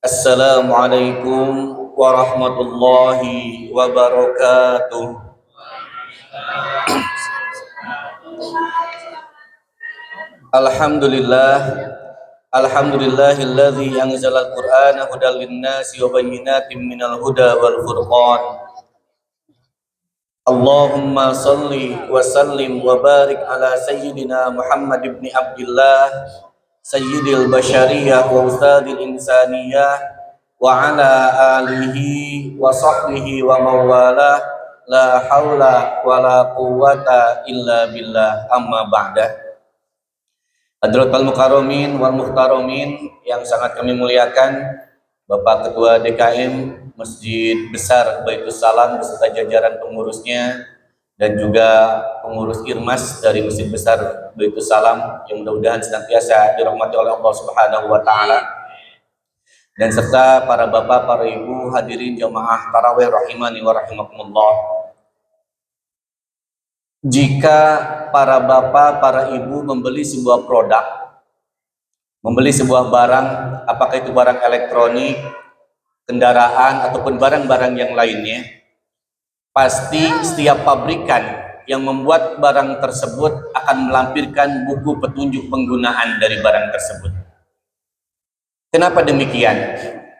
Assalamualaikum warahmatullahi wabarakatuh. Alhamdulillah, alhamdulillahilladzi anzalal qur'ana hudal linnasi wa bayyinatin minal huda wal furqan. Allahumma salli wa sallim wa barik ala sayyidina Muhammad ibn Abdullah sayyidil bashariyah wa ustadil insaniyah wa ala alihi wa sahbihi wa mawalah la haula wa la quwwata illa billah, amma ba'dah. Hadratul mukarramin wal muhtaramin yang sangat kami muliakan, Bapak Ketua DKM Masjid Besar Baitus Salam beserta jajaran pengurusnya dan juga pengurus Irmas dari Masjid Besar Baitus Salam yang mudah-mudahan senantiasa dirahmati oleh Allah Subhanahu wa taala, dan serta para bapak, para ibu hadirin jamaah tarawih rahimani wa rahimakumullah. Jika para bapak, para ibu membeli sebuah produk, membeli sebuah barang, apakah itu barang elektronik, kendaraan, ataupun barang-barang yang lainnya, pasti setiap pabrikan yang membuat barang tersebut akan melampirkan buku petunjuk penggunaan dari barang tersebut. Kenapa demikian?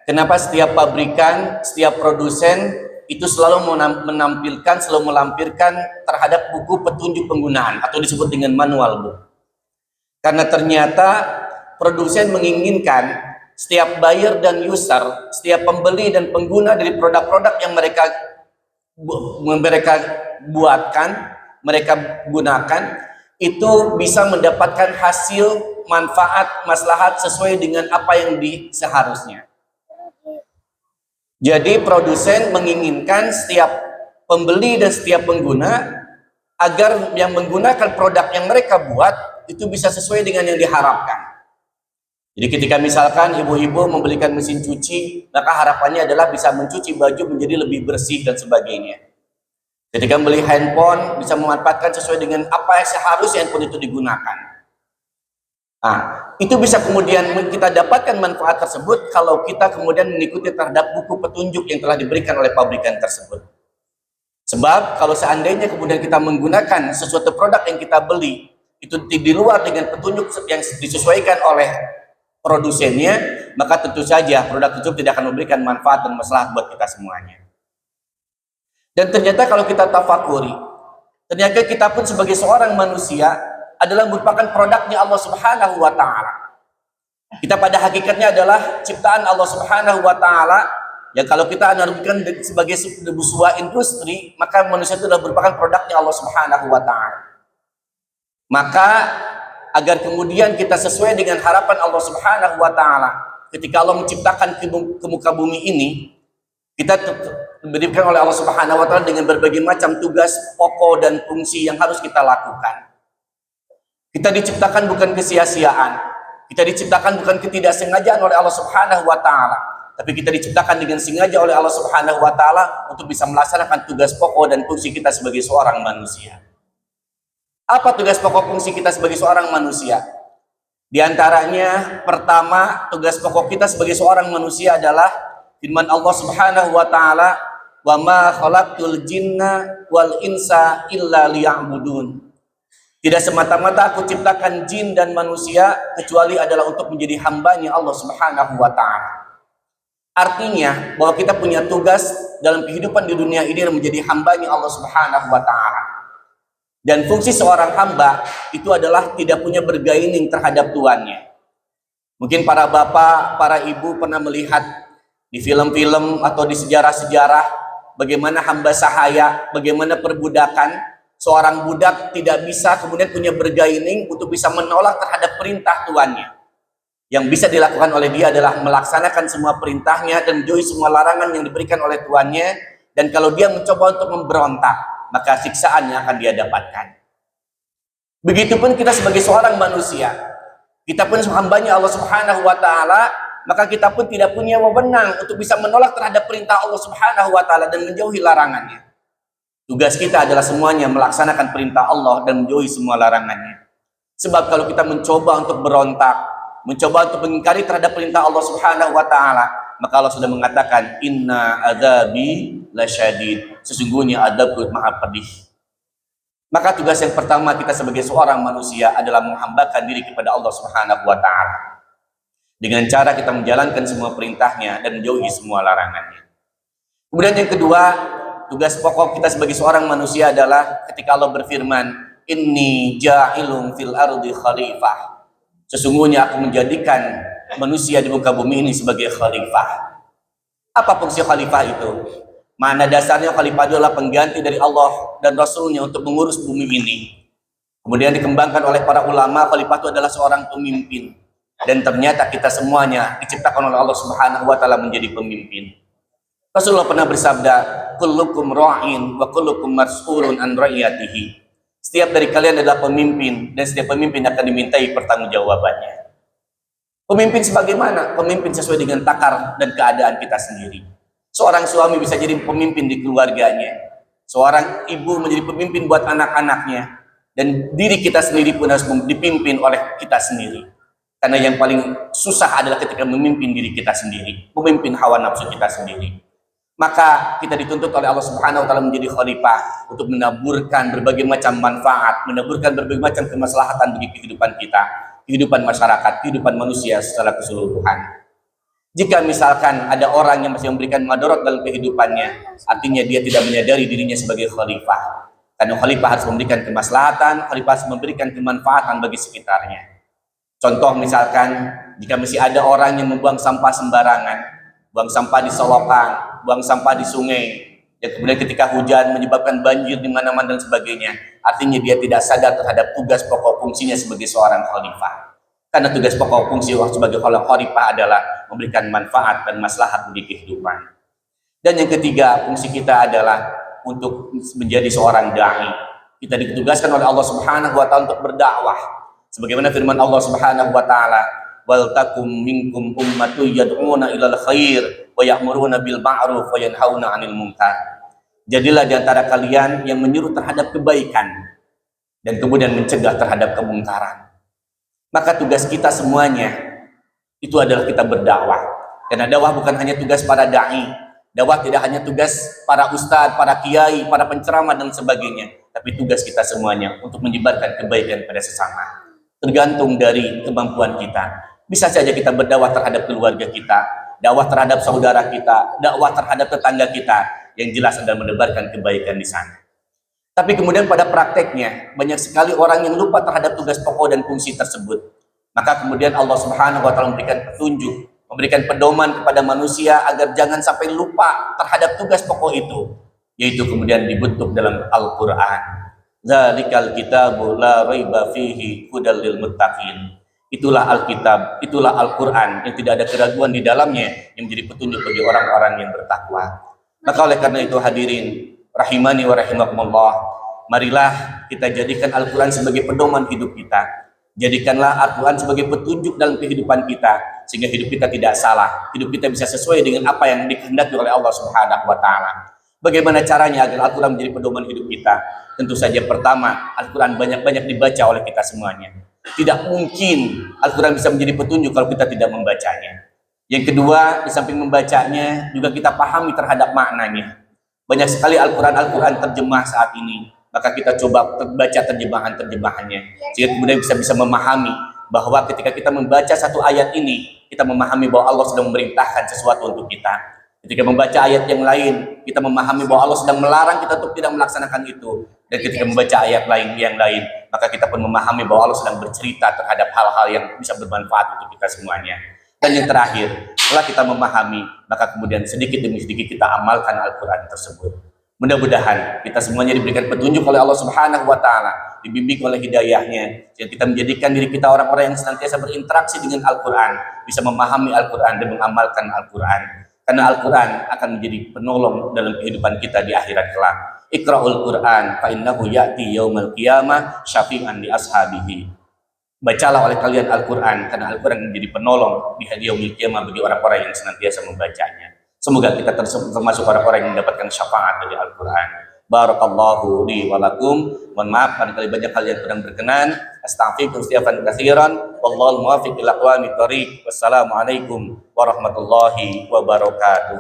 Kenapa setiap pabrikan, setiap produsen itu selalu menampilkan, selalu melampirkan terhadap buku petunjuk penggunaan atau disebut dengan manual book? Karena ternyata produsen menginginkan setiap buyer dan user, setiap pembeli dan pengguna dari produk-produk yang mereka buatkan, mereka gunakan, itu bisa mendapatkan hasil, manfaat, maslahat sesuai dengan apa yang seharusnya. Jadi produsen menginginkan setiap pembeli dan setiap pengguna agar yang menggunakan produk yang mereka buat itu bisa sesuai dengan yang diharapkan. Jadi ketika misalkan ibu-ibu membelikan mesin cuci, maka harapannya adalah bisa mencuci baju menjadi lebih bersih dan sebagainya. Ketika membeli handphone, bisa memanfaatkan sesuai dengan apa yang seharusnya handphone itu digunakan. Nah, itu bisa kemudian kita dapatkan manfaat tersebut kalau kita kemudian mengikuti terhadap buku petunjuk yang telah diberikan oleh pabrikan tersebut. Sebab kalau seandainya kemudian kita menggunakan sesuatu produk yang kita beli itu di luar dengan petunjuk yang disesuaikan oleh produsennya, maka tentu saja produk tersebut tidak akan memberikan manfaat dan maslahat buat kita semuanya. Dan ternyata kalau kita tafakuri, ternyata kita pun sebagai seorang manusia adalah merupakan produknya Allah Subhanahu wa taala. Kita pada hakikatnya adalah ciptaan Allah Subhanahu wa taala, yang kalau kita analogikan sebagai sebuah industri, maka manusia itu adalah merupakan produknya Allah Subhanahu wa taala. Maka agar kemudian kita sesuai dengan harapan Allah Subhanahu wa taala, ketika Allah menciptakan ke muka bumi ini, kita diberikan oleh Allah Subhanahu wa taala dengan berbagai macam tugas pokok dan fungsi yang harus kita lakukan. Kita diciptakan bukan kesia-siaan, kita diciptakan bukan ketidaksengajaan oleh Allah Subhanahu wa taala, tapi kita diciptakan dengan sengaja oleh Allah Subhanahu wa taala untuk bisa melaksanakan tugas pokok dan fungsi kita sebagai seorang manusia. Apa tugas pokok fungsi kita sebagai seorang manusia? Di antaranya, pertama, tugas pokok kita sebagai seorang manusia adalah firman Allah Subhanahu wa taala, "Wa ma khalaqtul jinna wal insa illa liya'budun." Tidak semata-mata aku ciptakan jin dan manusia kecuali adalah untuk menjadi hambanya Allah Subhanahu wa ta'ala. Artinya bahwa kita punya tugas dalam kehidupan di dunia ini menjadi hambanya Allah Subhanahu wa ta'ala. Dan fungsi seorang hamba itu adalah tidak punya bergaining terhadap tuannya. Mungkin para bapak, para ibu pernah melihat di film-film atau di sejarah-sejarah bagaimana hamba sahaya, bagaimana perbudakan. Seorang budak tidak bisa kemudian punya bergaining untuk bisa menolak terhadap perintah tuannya. Yang bisa dilakukan oleh dia adalah melaksanakan semua perintahnya dan menjauhi semua larangan yang diberikan oleh tuannya. Dan kalau dia mencoba untuk memberontak, maka siksaan yang akan dia dapatkan. Begitupun kita sebagai seorang manusia, kita pun hambanya Allah Subhanahu wa ta'ala, maka kita pun tidak punya wewenang untuk bisa menolak terhadap perintah Allah Subhanahu wa ta'ala dan menjauhi larangannya. Tugas kita adalah semuanya melaksanakan perintah Allah dan menjauhi semua larangannya. Sebab kalau kita mencoba untuk berontak, mencoba untuk mengingkari terhadap perintah Allah Subhanahu wa ta'ala, maka Allah sudah mengatakan inna adzabi lasyadid, sesungguhnya adabku maha pedih. Maka tugas yang pertama kita sebagai seorang manusia adalah menghambakan diri kepada Allah Subhanahu wa taala dengan cara kita menjalankan semua perintahnya dan menjauhi semua larangannya. Kemudian yang kedua, tugas pokok kita sebagai seorang manusia adalah ketika Allah berfirman, inni ja'ilun fil ardi khalifah, sesungguhnya aku menjadikan manusia di muka bumi ini sebagai khalifah. Apa fungsi khalifah itu? Mana dasarnya khalifah adalah pengganti dari Allah dan Rasulnya untuk mengurus bumi ini. Kemudian dikembangkan oleh para ulama, khalifah itu adalah seorang pemimpin. Dan ternyata kita semuanya diciptakan oleh Allah Subhanahu wa taala menjadi pemimpin. Rasulullah pernah bersabda, kullukum ra'in wa kullukum mas'ulun an ra'iyatihi. Setiap dari kalian adalah pemimpin dan setiap pemimpin akan dimintai pertanggungjawabannya. Pemimpin sebagaimana? Pemimpin sesuai dengan takar dan keadaan kita sendiri. Seorang suami bisa jadi pemimpin di keluarganya. Seorang ibu menjadi pemimpin buat anak-anaknya. Dan diri kita sendiri pun harus dipimpin oleh kita sendiri. Karena yang paling susah adalah ketika memimpin diri kita sendiri, memimpin hawa nafsu kita sendiri. Maka kita dituntut oleh Allah Subhanahu wa taala menjadi khalifah untuk menaburkan berbagai macam manfaat, menaburkan berbagai macam kemaslahatan bagi kehidupan kita, kehidupan masyarakat, kehidupan manusia secara keseluruhan. Jika misalkan ada orang yang masih memberikan madarat dalam kehidupannya, artinya dia tidak menyadari dirinya sebagai khalifah. Karena khalifah harus memberikan kemaslahatan, khalifah harus memberikan kemanfaatan bagi sekitarnya. Contoh misalkan, jika masih ada orang yang membuang sampah sembarangan, buang sampah di selokan, buang sampah di sungai, dan kemudian ketika hujan menyebabkan banjir di mana-mana dan sebagainya, artinya dia tidak sadar terhadap tugas pokok fungsinya sebagai seorang khalifah. Karena tugas pokok fungsi sebagai khalifah adalah memberikan manfaat dan maslahat bagi kehidupan. Dan yang ketiga, fungsi kita adalah untuk menjadi seorang dai. Kita ditugaskan oleh Allah Subhanahu wa taala untuk berdakwah. Sebagaimana firman Allah Subhanahu wa taala, wal takum minkum ummatun yad'una ilal khair wa ya'muruna bil ma'ruf wa yanhauna 'anil munkar. Jadilah di antara kalian yang menyuruh terhadap kebaikan dan kemudian mencegah terhadap kemungkaran. Maka tugas kita semuanya itu adalah kita berdakwah. Karena dakwah bukan hanya tugas para dai, dakwah tidak hanya tugas para ustadz, para kiai, para penceramah dan sebagainya, tapi tugas kita semuanya untuk menyebarkan kebaikan pada sesama. Tergantung dari kemampuan kita. Bisa saja kita berdakwah terhadap keluarga kita, dakwah terhadap saudara kita, dakwah terhadap tetangga kita, yang jelas adalah menebarkan kebaikan di sana. Tapi kemudian pada prakteknya, banyak sekali orang yang lupa terhadap tugas pokok dan fungsi tersebut. Maka kemudian Allah Subhanahu wa taala memberikan petunjuk, memberikan pedoman kepada manusia agar jangan sampai lupa terhadap tugas pokok itu, yaitu kemudian dibentuk dalam Al-Qur'an. Zalikal kitabu la raiba fihi hudal lil muttaqin. Itulah Alkitab, itulah Al-Qur'an yang tidak ada keraguan di dalamnya, yang menjadi petunjuk bagi orang-orang yang bertakwa. Maka oleh karena itu hadirin rahimani wa rahimakumullah, marilah kita jadikan Al-Qur'an sebagai pedoman hidup kita. Jadikanlah Al-Quran sebagai petunjuk dalam kehidupan kita, sehingga hidup kita tidak salah, hidup kita bisa sesuai dengan apa yang dikehendaki oleh Allah Subhanahu wa taala. Bagaimana caranya agar Al-Quran menjadi pedoman hidup kita? Tentu saja pertama, Al-Quran banyak-banyak dibaca oleh kita semuanya. Tidak mungkin Al-Quran bisa menjadi petunjuk kalau kita tidak membacanya. Yang kedua, di samping membacanya, juga kita pahami terhadap maknanya. Banyak sekali Al-Quran terjemah saat ini. Maka kita coba baca terjemahannya, sehingga kemudian bisa memahami bahwa ketika kita membaca satu ayat ini, kita memahami bahwa Allah sedang memerintahkan sesuatu untuk kita. Ketika membaca ayat yang lain, kita memahami bahwa Allah sedang melarang kita untuk tidak melaksanakan itu. Dan ketika membaca ayat yang lain, maka kita pun memahami bahwa Allah sedang bercerita terhadap hal-hal yang bisa bermanfaat untuk kita semuanya. Dan yang terakhir, setelah kita memahami, maka kemudian sedikit demi sedikit kita amalkan Al-Quran tersebut. Mudah-mudahan kita semuanya diberikan petunjuk oleh Allah Subhanahu wa taala, dibimbing oleh hidayahnya, sehingga kita menjadikan diri kita orang-orang yang senantiasa berinteraksi dengan Al-Quran, bisa memahami Al-Quran dan mengamalkan Al-Quran. Karena Al-Quran akan menjadi penolong dalam kehidupan kita di akhirat kelak. Iqra'ul Quran fa innahu ya'ti yaumal qiyamah syafi'an li ashabihi. Bacalah oleh kalian Al-Quran, karena Al-Quran menjadi penolong di hari yaumil qiyamah bagi orang-orang yang senantiasa membacanya. Semoga kita termasuk orang-orang yang mendapatkan syafaat dari Al-Quran. Barakallahu li wa lakum. Mohon maaf barangkali banyak hal yang kurang berkenan. Astaghfirullahaladzim istighfaran katsiran. Wallahul muwaffiq ila aqwamit thoriq. Wassalamualaikum warahmatullahi wabarakatuh.